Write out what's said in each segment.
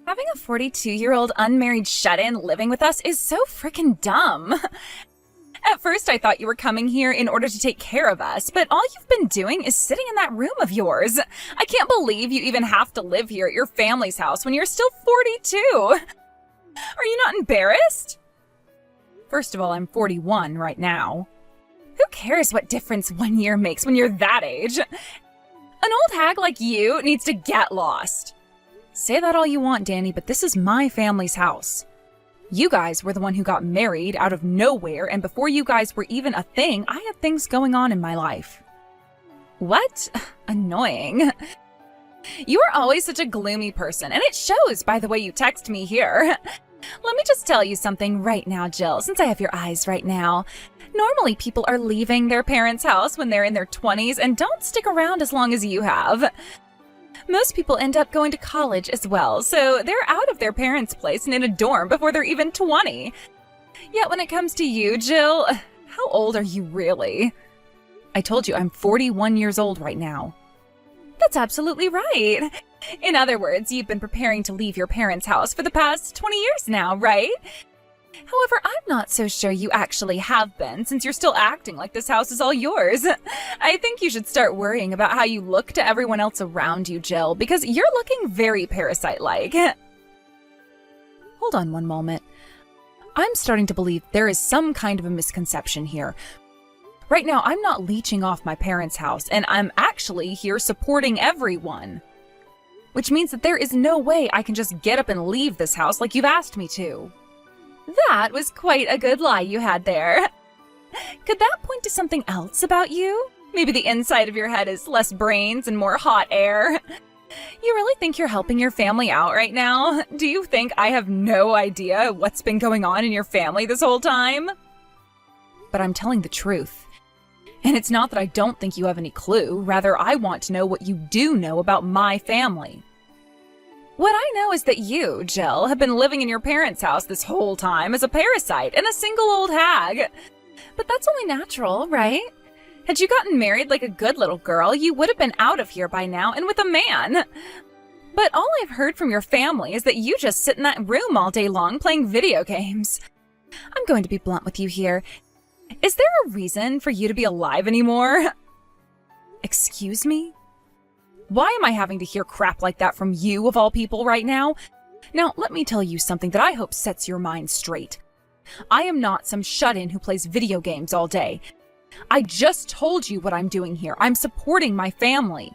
Having a 42-year-old unmarried shut-in living with us is so frickin' dumb. At first, I thought you were coming here in order to take care of us, but all you've been doing is sitting in that room of yours. I can't believe you even have to live here at your family's house when you're still 42. Are you not embarrassed? First of all, I'm 41 right now. Who cares what difference 1 year makes when you're that age? An old hag like you needs to get lost. Say that all you want, Danny, but this is my family's house. You guys were the one who got married out of nowhere, and before you guys were even a thing, I had things going on in my life. What? Annoying. You are always such a gloomy person, and it shows by the way you text me here. Let me just tell you something right now, Jill, since I have your eyes right now. Normally, people are leaving their parents' house when they're in their 20s and don't stick around as long as you have. Most people end up going to college as well, so they're out of their parents' place and in a dorm before they're even 20. Yet when it comes to you, Jill, how old are you really? I told you I'm 41 years old right now. That's absolutely right. In other words, you've been preparing to leave your parents' house for the past 20 years now, right? However, I'm not so sure you actually have been, since you're still acting like this house is all yours. I think you should start worrying about how you look to everyone else around you, Jill, because you're looking very parasite-like. Hold on one moment. I'm starting to believe there is some kind of a misconception here. Right now, I'm not leeching off my parents' house, and I'm actually here supporting everyone. Which means that there is no way I can just get up and leave this house like you've asked me to. That was quite a good lie you had there. Could that point to something else about you? Maybe the inside of your head is less brains and more hot air. You really think you're helping your family out right now? Do you think I have no idea what's been going on in your family this whole time? But I'm telling the truth. And it's not that I don't think you have any clue. Rather, I want to know what you do know about my family. What I know is that you, Jill, have been living in your parents' house this whole time as a parasite and a single old hag. But that's only natural, right? Had you gotten married like a good little girl, you would have been out of here by now and with a man. But all I've heard from your family is that you just sit in that room all day long playing video games. I'm going to be blunt with you here. Is there a reason for you to be alive anymore? Excuse me? Why am I having to hear crap like that from you, of all people, right now? Now, let me tell you something that I hope sets your mind straight. I am not some shut-in who plays video games all day. I just told you what I'm doing here. I'm supporting my family.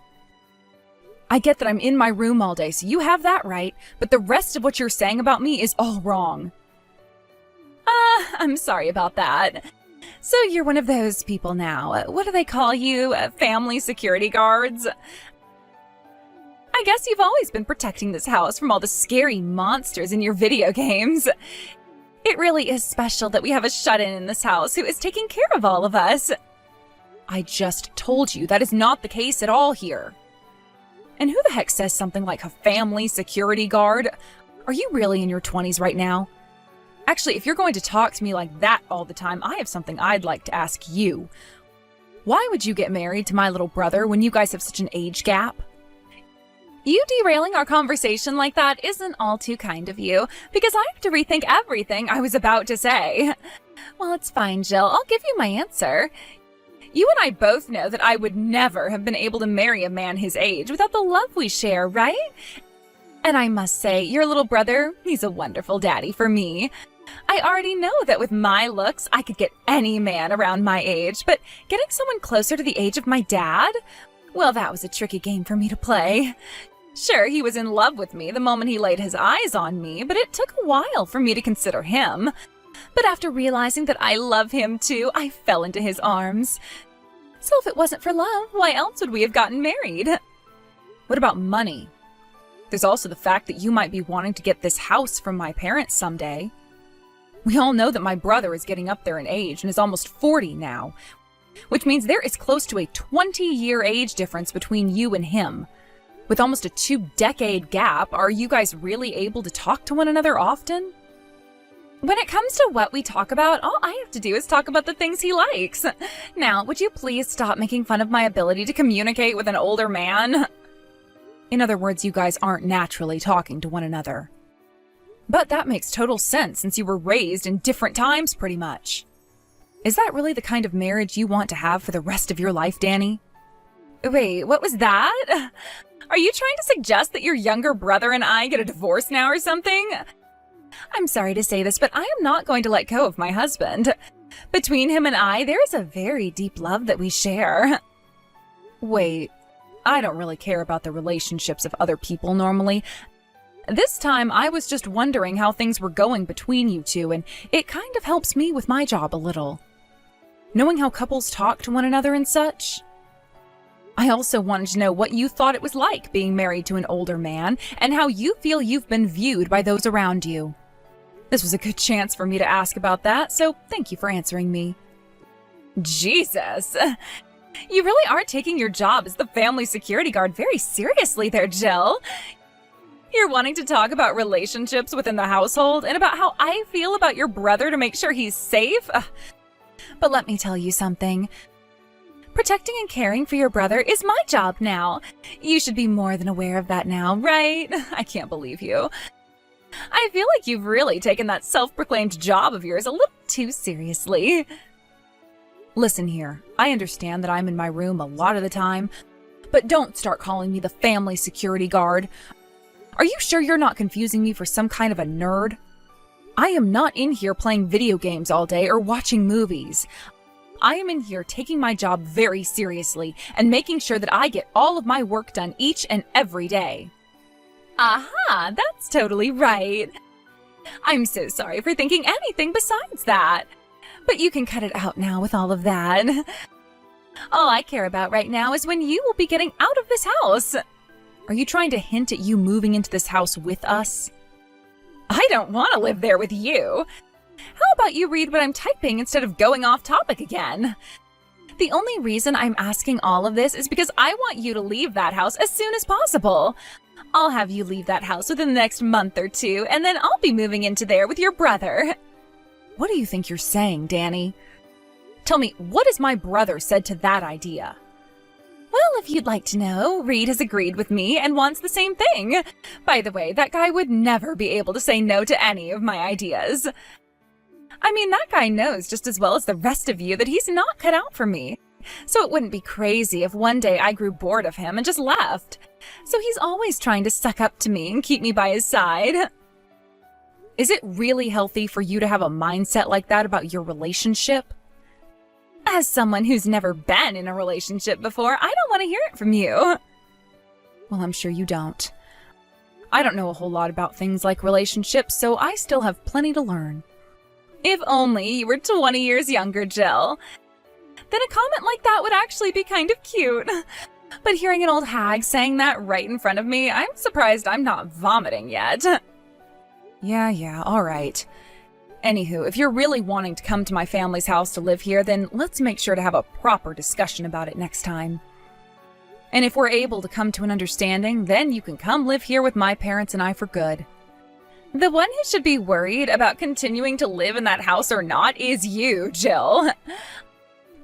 I get that I'm in my room all day, so you have that right, but the rest of what you're saying about me is all wrong. I'm sorry about that. So you're one of those people now. What do they call you? Family security guards? I guess you've always been protecting this house from all the scary monsters in your video games. It really is special that we have a shut-in in this house who is taking care of all of us. I just told you that is not the case at all here. And who the heck says something like a family security guard? Are you really in your 20s right now? Actually, if you're going to talk to me like that all the time, I have something I'd like to ask you. Why would you get married to my little brother when you guys have such an age gap? You derailing our conversation like that isn't all too kind of you, because I have to rethink everything I was about to say. Well, it's fine, Jill. I'll give you my answer. You and I both know that I would never have been able to marry a man his age without the love we share, right? And I must say, your little brother, he's a wonderful daddy for me. I already know that with my looks, I could get any man around my age, but getting someone closer to the age of my dad? Well, that was a tricky game for me to play. Sure, he was in love with me the moment he laid his eyes on me, but it took a while for me to consider him. But after realizing that I love him too, I fell into his arms. So if it wasn't for love, why else would we have gotten married? What about money? There's also the fact that you might be wanting to get this house from my parents someday. We all know that my brother is getting up there in age and is almost 40 now, which means there is close to a 20-year age difference between you and him. With almost a 2-decade gap, are you guys really able to talk to one another often? When it comes to what we talk about, all I have to do is talk about the things he likes. Now, would you please stop making fun of my ability to communicate with an older man? In other words, you guys aren't naturally talking to one another. But that makes total sense since you were raised in different times pretty much. Is that really the kind of marriage you want to have for the rest of your life, Danny? Wait, what was that? Are you trying to suggest that your younger brother and I get a divorce now or something? I'm sorry to say this, but I am not going to let go of my husband. Between him and I, there is a very deep love that we share. Wait, I don't really care about the relationships of other people normally. This time, I was just wondering how things were going between you two, and it kind of helps me with my job a little. Knowing how couples talk to one another and such. I also wanted to know what you thought it was like being married to an older man, and how you feel you've been viewed by those around you. This was a good chance for me to ask about that, so thank you for answering me. Jesus! You really are taking your job as the family security guard very seriously there, Jill. You're wanting to talk about relationships within the household and about how I feel about your brother to make sure he's safe? But let me tell you something. Protecting and caring for your brother is my job now. You should be more than aware of that now, right? I can't believe you. I feel like you've really taken that self-proclaimed job of yours a little too seriously. Listen here, I understand that I'm in my room a lot of the time, but don't start calling me the family security guard. Are you sure you're not confusing me for some kind of a nerd? I am not in here playing video games all day or watching movies. I am in here taking my job very seriously and making sure that I get all of my work done each and every day. Aha, that's totally right. I'm so sorry for thinking anything besides that. But you can cut it out now with all of that. All I care about right now is when you will be getting out of this house. Are you trying to hint at you moving into this house with us? I don't want to live there with you. How about you read what I'm typing instead of going off topic again? The only reason I'm asking all of this is because I want you to leave that house as soon as possible. I'll have you leave that house within the next month or two, and then I'll be moving into there with your brother. What do you think you're saying, Danny? Tell me, what has my brother said to that idea? Well, if you'd like to know, Reed has agreed with me and wants the same thing. By the way, that guy would never be able to say no to any of my ideas. I mean, that guy knows just as well as the rest of you that he's not cut out for me. So it wouldn't be crazy if one day I grew bored of him and just left. So he's always trying to suck up to me and keep me by his side. Is it really healthy for you to have a mindset like that about your relationship? As someone who's never been in a relationship before, I don't want to hear it from you. Well, I'm sure you don't. I don't know a whole lot about things like relationships, so I still have plenty to learn. If only you were 20 years younger, Jill. Then a comment like that would actually be kind of cute. But hearing an old hag saying that right in front of me, I'm surprised I'm not vomiting yet. Yeah, all right. Anywho, if you're really wanting to come to my family's house to live here, then let's make sure to have a proper discussion about it next time. And if we're able to come to an understanding, then you can come live here with my parents and I for good. The one who should be worried about continuing to live in that house or not is you, Jill.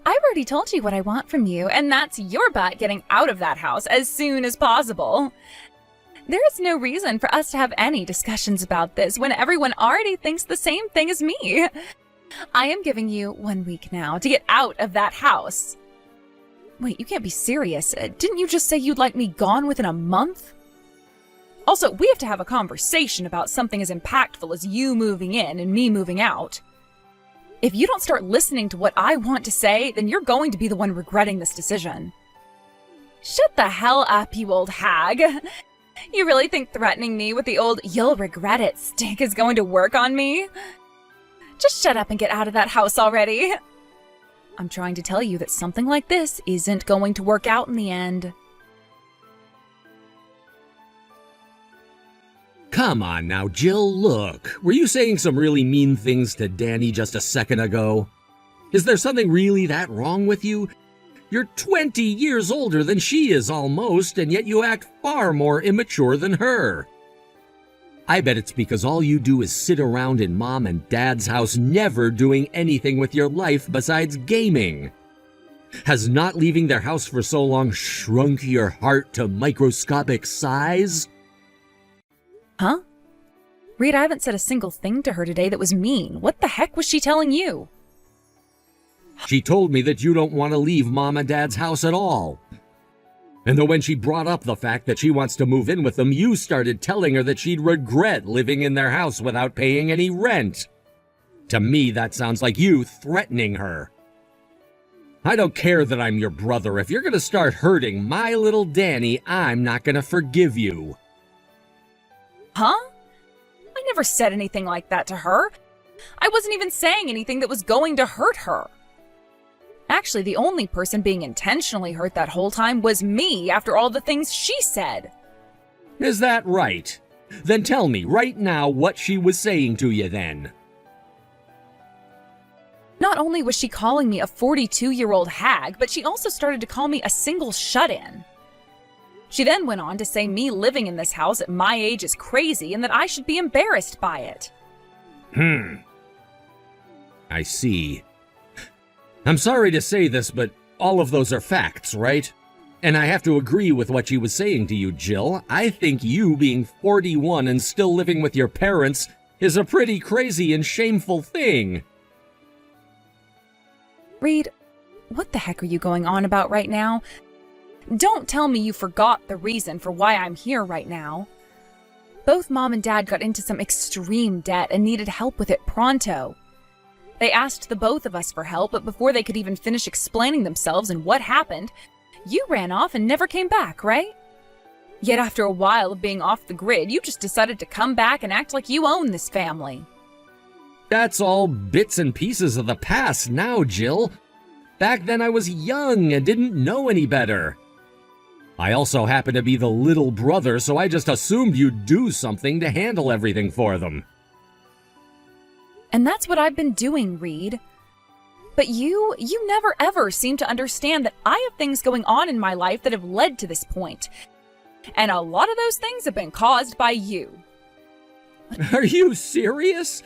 I've already told you what I want from you, and that's your butt getting out of that house as soon as possible. There is no reason for us to have any discussions about this when everyone already thinks the same thing as me. I am giving you 1 week now to get out of that house. Wait, you can't be serious. Didn't you just say you'd like me gone within a month? Also, we have to have a conversation about something as impactful as you moving in and me moving out. If you don't start listening to what I want to say, then you're going to be the one regretting this decision. Shut the hell up, you old hag. You really think threatening me with the old "you'll regret it" stick is going to work on me? Just shut up and get out of that house already. I'm trying to tell you that something like this isn't going to work out in the end. Come on now, Jill, look. Were you saying some really mean things to Danny just a second ago? Is there something really that wrong with you? You're 20 years older than she is almost, and yet you act far more immature than her. I bet it's because all you do is sit around in Mom and Dad's house never doing anything with your life besides gaming. Has not leaving their house for so long shrunk your heart to microscopic size? Huh? Reed, I haven't said a single thing to her today that was mean. What the heck was she telling you? She told me that you don't want to leave Mom and Dad's house at all. And that when she brought up the fact that she wants to move in with them, you started telling her that she'd regret living in their house without paying any rent. To me, that sounds like you threatening her. I don't care that I'm your brother. If you're going to start hurting my little Danny, I'm not going to forgive you. Huh? I never said anything like that to her. I wasn't even saying anything that was going to hurt her. Actually, the only person being intentionally hurt that whole time was me after all the things she said. Is that right? Then tell me right now what she was saying to you then. Not only was she calling me a 42-year-old hag, but she also started to call me a single shut-in. She then went on to say me living in this house at my age is crazy and that I should be embarrassed by it. I see. I'm sorry to say this, but all of those are facts, right? And I have to agree with what she was saying to you, Jill. I think you being 41 and still living with your parents is a pretty crazy and shameful thing. Reed, what the heck are you going on about right now? Don't tell me you forgot the reason for why I'm here right now. Both Mom and Dad got into some extreme debt and needed help with it pronto. They asked the both of us for help, but before they could even finish explaining themselves and what happened, you ran off and never came back, right? Yet after a while of being off the grid, you just decided to come back and act like you own this family. That's all bits and pieces of the past now, Jill. Back then I was young and didn't know any better. I also happen to be the little brother, so I just assumed you'd do something to handle everything for them. And that's what I've been doing, Reed. But you never ever seem to understand that I have things going on in my life that have led to this point. And a lot of those things have been caused by you. Are you serious?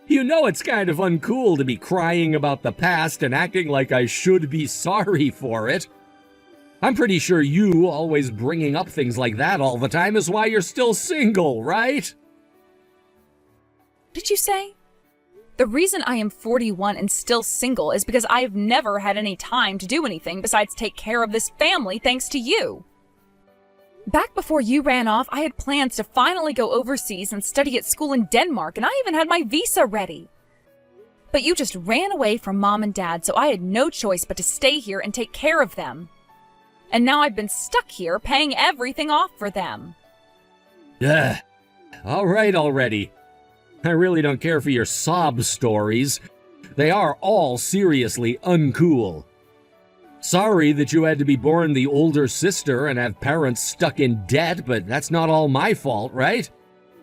You know it's kind of uncool to be crying about the past and acting like I should be sorry for it. I'm pretty sure you always bringing up things like that all the time is why you're still single, right? Did you say? The reason I am 41 and still single is because I have never had any time to do anything besides take care of this family thanks to you. Back before you ran off, I had plans to finally go overseas and study at school in Denmark, and I even had my visa ready. But you just ran away from Mom and Dad, so I had no choice but to stay here and take care of them. And now I've been stuck here paying everything off for them. Ugh. All right already. I really don't care for your sob stories. They are all seriously uncool. Sorry that you had to be born the older sister and have parents stuck in debt, but that's not all my fault, right?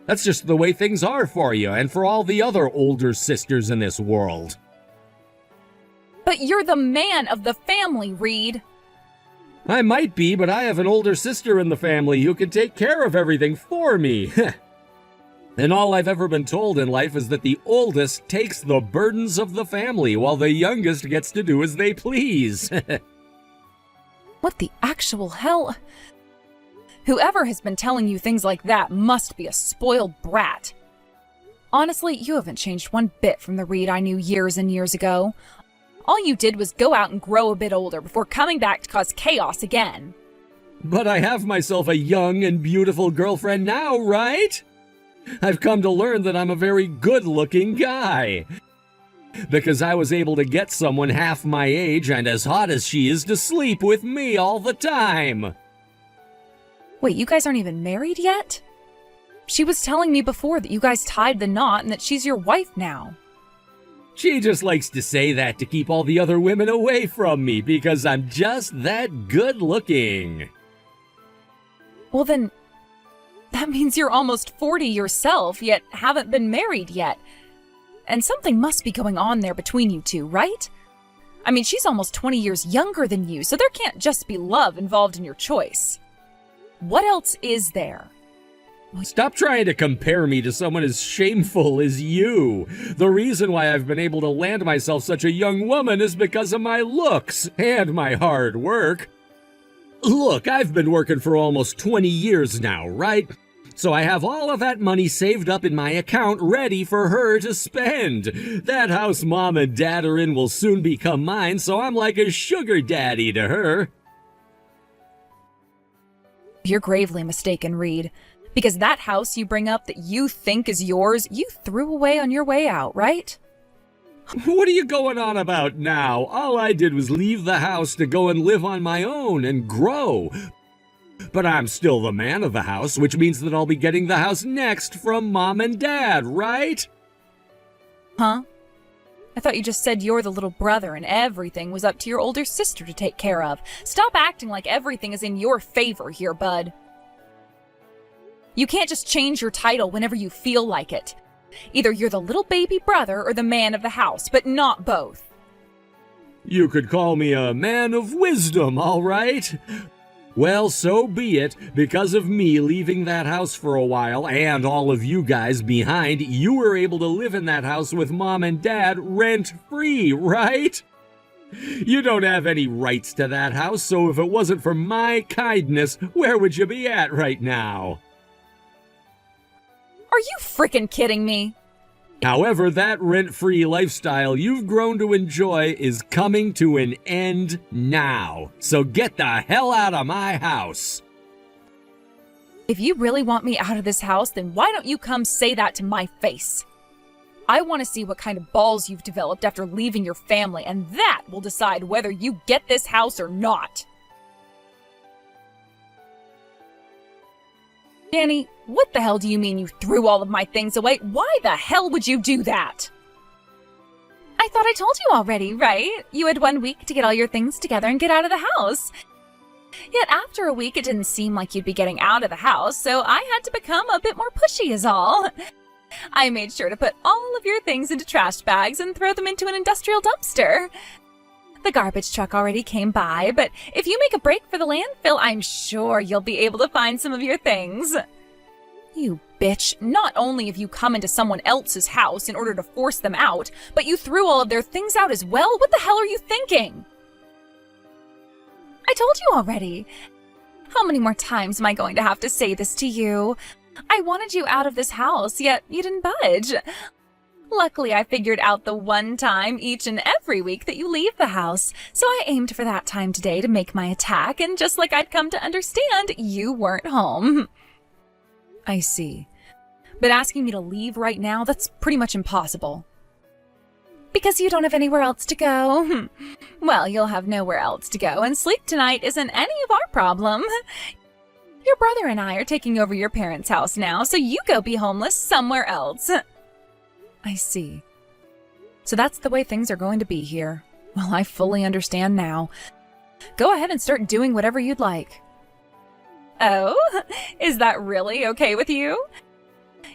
That's just the way things are for you and for all the other older sisters in this world. But you're the man of the family, Reed. I might be, but I have an older sister in the family who can take care of everything for me. And all I've ever been told in life is that the oldest takes the burdens of the family while the youngest gets to do as they please. What the actual hell? Whoever has been telling you things like that must be a spoiled brat. Honestly, you haven't changed one bit from the Reed I knew years and years ago. All you did was go out and grow a bit older before coming back to cause chaos again. But I have myself a young and beautiful girlfriend now, right? I've come to learn that I'm a very good-looking guy. Because I was able to get someone half my age and as hot as she is to sleep with me all the time. Wait, you guys aren't even married yet? She was telling me before that you guys tied the knot and that she's your wife now. She just likes to say that to keep all the other women away from me because I'm just that good-looking. Well then, that means you're almost 40 yourself, yet haven't been married yet. And something must be going on there between you two, right? I mean, she's almost 20 years younger than you, so there can't just be love involved in your choice. What else is there? Stop trying to compare me to someone as shameful as you. The reason why I've been able to land myself such a young woman is because of my looks and my hard work. Look, I've been working for almost 20 years now, right? so I have all of that money saved up in my account ready for her to spend. That house Mom and Dad are in will soon become mine, so I'm like a sugar daddy to her. You're gravely mistaken, Reed. Because that house you bring up that you think is yours, you threw away on your way out, right? What are you going on about now? All I did was leave the house to go and live on my own and grow. But I'm still the man of the house, which means that I'll be getting the house next from Mom and Dad, right? Huh? I thought you just said you're the little brother and everything was up to your older sister to take care of. Stop acting like everything is in your favor here, bud. You can't just change your title whenever you feel like it. Either you're the little baby brother or the man of the house, but not both. You could call me a man of wisdom, all right? Well, so be it. Because of me leaving that house for a while and all of you guys behind, you were able to live in that house with Mom and Dad rent-free, right? You don't have any rights to that house, so if it wasn't for my kindness, where would you be at right now? Are you frickin' kidding me? However, that rent-free lifestyle you've grown to enjoy is coming to an end now. So get the hell out of my house. If you really want me out of this house, then why don't you come say that to my face? I want to see what kind of balls you've developed after leaving your family, and that will decide whether you get this house or not. Danny, what the hell do you mean you threw all of my things away? Why the hell would you do that? I thought I told you already, right? You had 1 week to get all your things together and get out of the house. Yet after a week, it didn't seem like you'd be getting out of the house, so I had to become a bit more pushy is all. I made sure to put all of your things into trash bags and throw them into an industrial dumpster. The garbage truck already came by, but if you make a break for the landfill, I'm sure you'll be able to find some of your things. You bitch, not only have you come into someone else's house in order to force them out, but you threw all of their things out as well? What the hell are you thinking? I told you already. How many more times am I going to have to say this to you? I wanted you out of this house, yet you didn't budge. Luckily, I figured out the one time each and every week that you leave the house, so I aimed for that time today to make my attack, and just like I'd come to understand, you weren't home. I see. But asking me to leave right now, that's pretty much impossible. Because you don't have anywhere else to go. Well, you'll have nowhere else to go, and sleep tonight isn't any of our problem. Your brother and I are taking over your parents' house now, so you go be homeless somewhere else. I see. So that's the way things are going to be here. Well, I fully understand now. Go ahead and start doing whatever you'd like. Oh, is that really okay with you?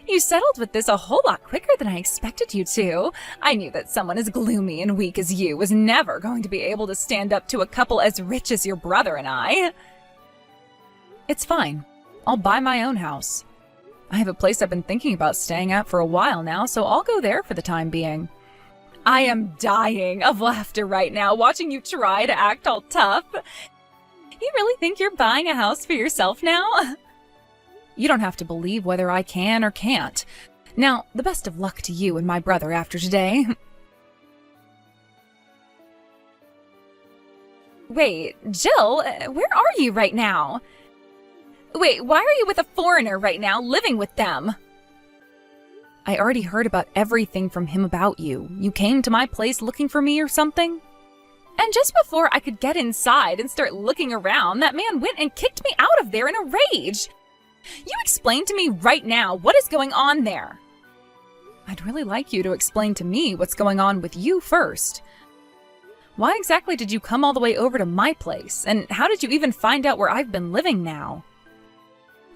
You settled with this a whole lot quicker than I expected you to. I knew that someone as gloomy and weak as you was never going to be able to stand up to a couple as rich as your brother and I. It's fine. I'll buy my own house. I have a place I've been thinking about staying at for a while now, so I'll go there for the time being. I am dying of laughter right now, watching you try to act all tough. You really think you're buying a house for yourself now? You don't have to believe whether I can or can't. Now, the best of luck to you and my brother after today. Wait, Jill, where are you right now? Wait, why are you with a foreigner right now, living with them? I already heard about everything from him about you. You came to my place looking for me or something? And just before I could get inside and start looking around, that man went and kicked me out of there in a rage. You explain to me right now what is going on there. I'd really like you to explain to me what's going on with you first. Why exactly did you come all the way over to my place? And how did you even find out where I've been living now?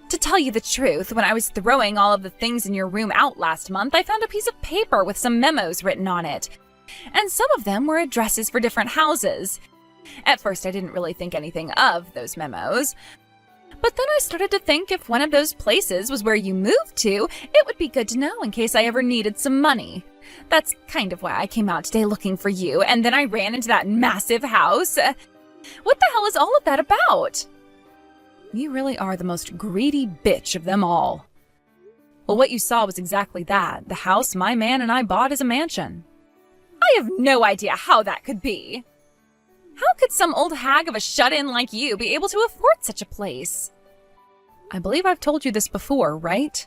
To tell you the truth, when I was throwing all of the things in your room out last month, I found a piece of paper with some memos written on it. And some of them were addresses for different houses. At first, I didn't really think anything of those memos. But then I started to think if one of those places was where you moved to, it would be good to know in case I ever needed some money. That's kind of why I came out today looking for you, and then I ran into that massive house. What the hell is all of that about? You really are the most greedy bitch of them all. Well, what you saw was exactly that. The house my man and I bought is a mansion. I have no idea how that could be. How could some old hag of a shut-in like you be able to afford such a place? I believe I've told you this before, right?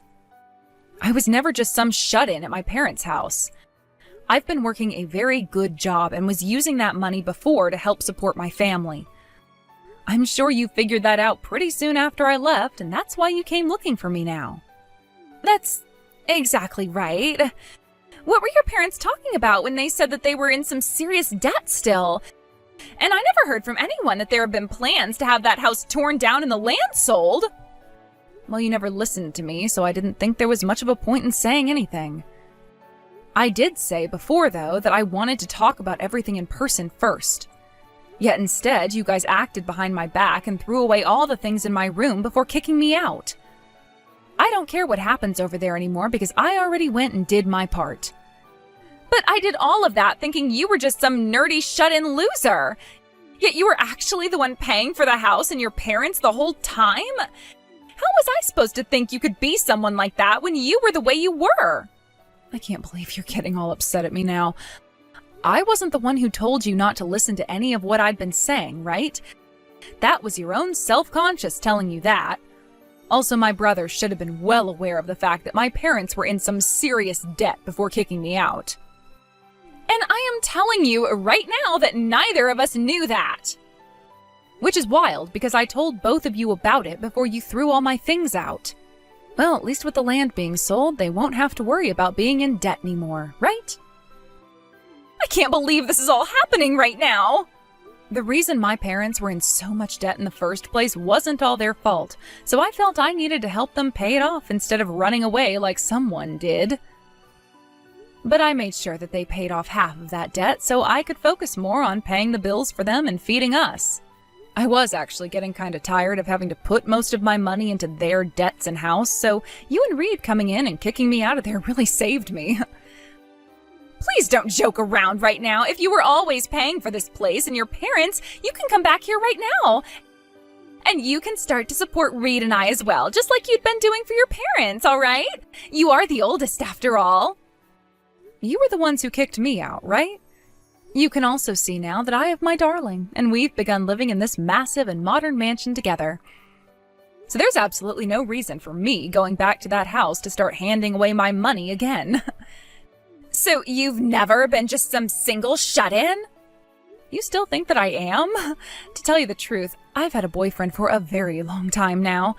I was never just some shut-in at my parents' house. I've been working a very good job and was using that money before to help support my family. I'm sure you figured that out pretty soon after I left, and that's why you came looking for me now. That's exactly right. What were your parents talking about when they said that they were in some serious debt still? And I never heard from anyone that there have been plans to have that house torn down and the land sold. Well, you never listened to me, so I didn't think there was much of a point in saying anything. I did say before, though, that I wanted to talk about everything in person first. Yet instead, you guys acted behind my back and threw away all the things in my room before kicking me out. I don't care what happens over there anymore because I already went and did my part. But I did all of that thinking you were just some nerdy shut-in loser. Yet you were actually the one paying for the house and your parents the whole time? How was I supposed to think you could be someone like that when you were the way you were? I can't believe you're getting all upset at me now. I wasn't the one who told you not to listen to any of what I'd been saying, right? That was your own self-conscious telling you that. Also, my brother should have been well aware of the fact that my parents were in some serious debt before kicking me out. And I am telling you right now that neither of us knew that. Which is wild, because I told both of you about it before you threw all my things out. Well, at least with the land being sold, they won't have to worry about being in debt anymore, right? I can't believe this is all happening right now! The reason my parents were in so much debt in the first place wasn't all their fault, so I felt I needed to help them pay it off instead of running away like someone did. But I made sure that they paid off half of that debt so I could focus more on paying the bills for them and feeding us. I was actually getting kind of tired of having to put most of my money into their debts and house, so you and Reed coming in and kicking me out of there really saved me. Please don't joke around right now. If you were always paying for this place and your parents, you can come back here right now. And you can start to support Reed and I as well, just like you'd been doing for your parents, all right? You are the oldest after all. You were the ones who kicked me out, right? You can also see now that I have my darling, and we've begun living in this massive and modern mansion together. So there's absolutely no reason for me going back to that house to start handing away my money again. So you've never been just some single shut-in? You still think that I am? To tell you the truth, I've had a boyfriend for a very long time now.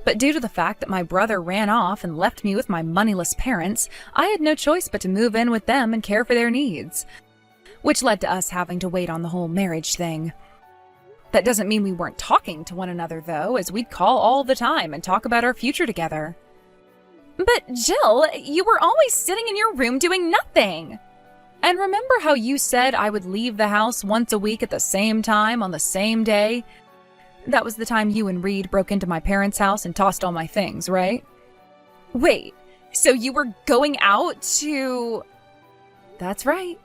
But due to the fact that my brother ran off and left me with my moneyless parents, I had no choice but to move in with them and care for their needs. Which led to us having to wait on the whole marriage thing. That doesn't mean we weren't talking to one another, though, as we'd call all the time and talk about our future together. But Jill, you were always sitting in your room doing nothing. And remember how you said I would leave the house once a week at the same time on the same day? That was the time you and Reed broke into my parents' house and tossed all my things, right? Wait, so you were going out to... That's right.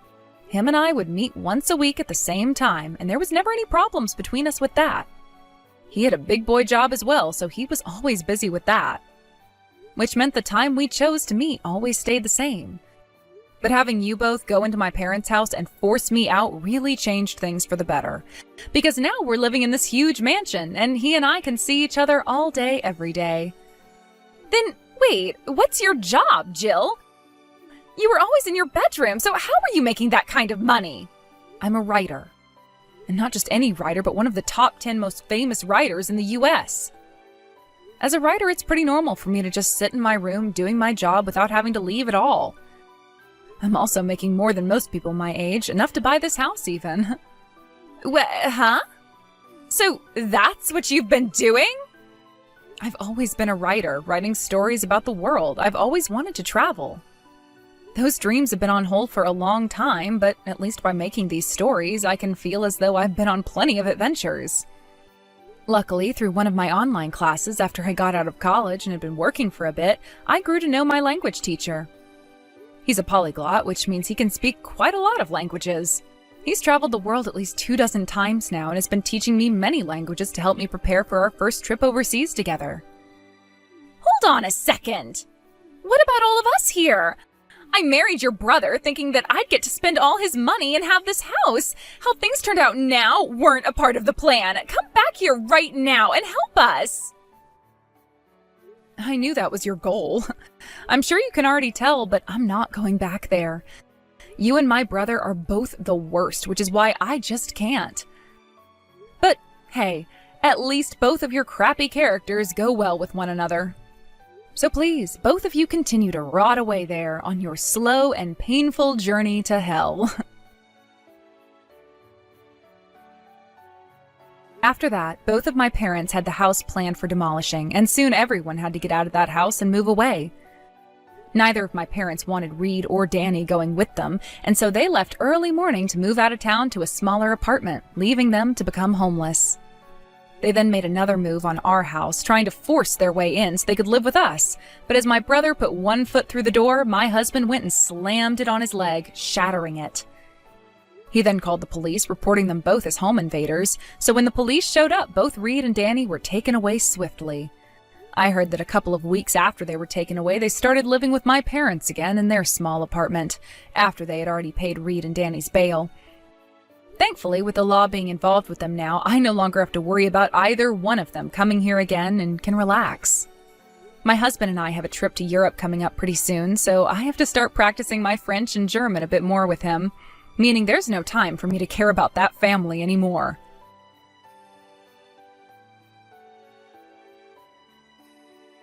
Him and I would meet once a week at the same time, and there was never any problems between us with that. He had a big boy job as well, so he was always busy with that. Which meant the time we chose to meet always stayed the same. But having you both go into my parents' house and force me out really changed things for the better. Because now we're living in this huge mansion, and he and I can see each other all day, every day. Then, wait, what's your job, Jill? You were always in your bedroom, so how were you making that kind of money? I'm a writer. And not just any writer, but one of the top 10 most famous writers in the US. As a writer, it's pretty normal for me to just sit in my room doing my job without having to leave at all. I'm also making more than most people my age, enough to buy this house even. Huh? So that's what you've been doing? I've always been a writer, writing stories about the world. I've always wanted to travel. Those dreams have been on hold for a long time, but at least by making these stories, I can feel as though I've been on plenty of adventures. Luckily, through one of my online classes after I got out of college and had been working for a bit, I grew to know my language teacher. He's a polyglot, which means he can speak quite a lot of languages. He's traveled the world at least 24 times now and has been teaching me many languages to help me prepare for our first trip overseas together. Hold on a second! What about all of us here? I married your brother thinking that I'd get to spend all his money and have this house. How things turned out now weren't a part of the plan. Come back here right now and help us. I knew that was your goal. I'm sure you can already tell, but I'm not going back there. You and my brother are both the worst, which is why I just can't. But hey, at least both of your crappy characters go well with one another. So please, both of you continue to rot away there on your slow and painful journey to hell. After that, both of my parents had the house planned for demolishing, and soon everyone had to get out of that house and move away. Neither of my parents wanted Reed or Danny going with them, and so they left early morning to move out of town to a smaller apartment, leaving them to become homeless. They then made another move on our house, trying to force their way in so they could live with us. But as my brother put one foot through the door, my husband went and slammed it on his leg, shattering it. He then called the police, reporting them both as home invaders, so when the police showed up, both Reed and Danny were taken away swiftly. I heard that a couple of weeks after they were taken away, they started living with my parents again in their small apartment, after they had already paid Reed and Danny's bail. Thankfully, with the law being involved with them now, I no longer have to worry about either one of them coming here again and can relax. My husband and I have a trip to Europe coming up pretty soon, so I have to start practicing my French and German a bit more with him, meaning there's no time for me to care about that family anymore.